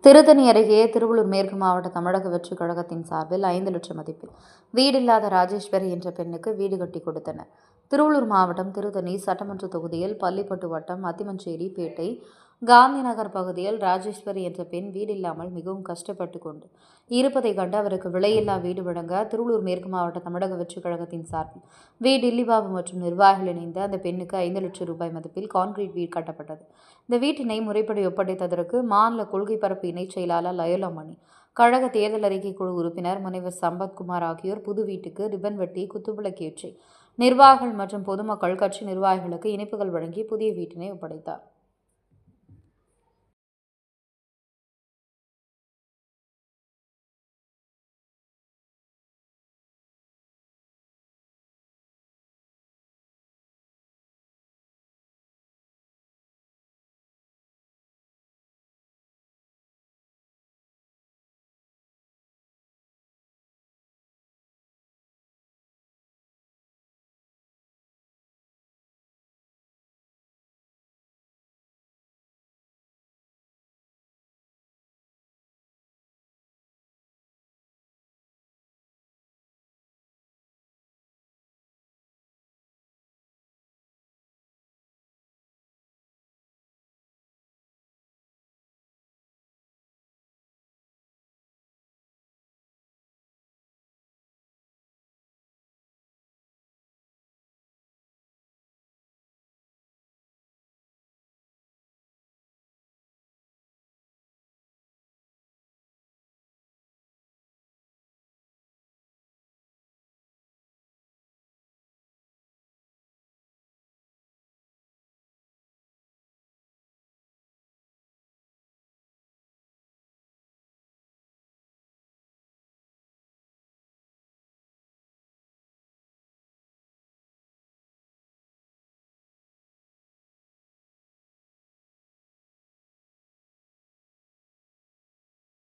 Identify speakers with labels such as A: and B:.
A: திருத்தணி அருகே திருவள்ளூர் மேற்கு மாவட்ட தமிழக வெற்றிக் கழகத்தின் சார்பில் 5 லட்சம் மதிப்பில் வீடில்லாத ராஜேஸ்வரி என்ற பெண்ணுக்கு வீடு கட்டி கொடுத்தனர். திருவள்ளூர் மாவட்டம் திருத்தணி சட்டமன்ற தொகுதியில் பள்ளிப்பட்டு வட்டம் அத்திமஞ்சேரி பேட்டை காந்தி நகர் பகுதியில் ராஜேஸ்வரி என்ற பெண் வீடில்லாமல் மிகவும் கஷ்டப்பட்டு கொண்டு இருப்பதை கண்டு அவருக்கு விலையில்லா வீடு வழங்க திருவள்ளூர் மேற்கு மாவட்ட தமிழக வெற்றிக் கழகத்தின் சார்பில் டில்லிபாபு மற்றும் நிர்வாகிகள் இணைந்து அந்த பெண்ணுக்கு 5 லட்சம் ரூபாய் மதிப்பில் கான்கிரீட் வீடு கட்டப்பட்டது. இந்த வீட்டினை முறைப்படி ஒப்படைத்ததற்கு மாநில கொள்கை பரப்பு இணைச் செயலாளர் லயோலாமணி, கழக தேர்தல் அறிக்கை குழு உறுப்பினர் முனைவர் சம்பத்குமார் ஆகியோர் புது வீட்டுக்கு ரிப்பன் வெட்டி குத்துவிளக்கேற்றி நிர்வாகிகள் மற்றும் பொதுமக்கள் கட்சி நிர்வாகிகளுக்கு இனிப்புகள் வழங்கி புதிய வீட்டினை ஒப்படைத்தார்.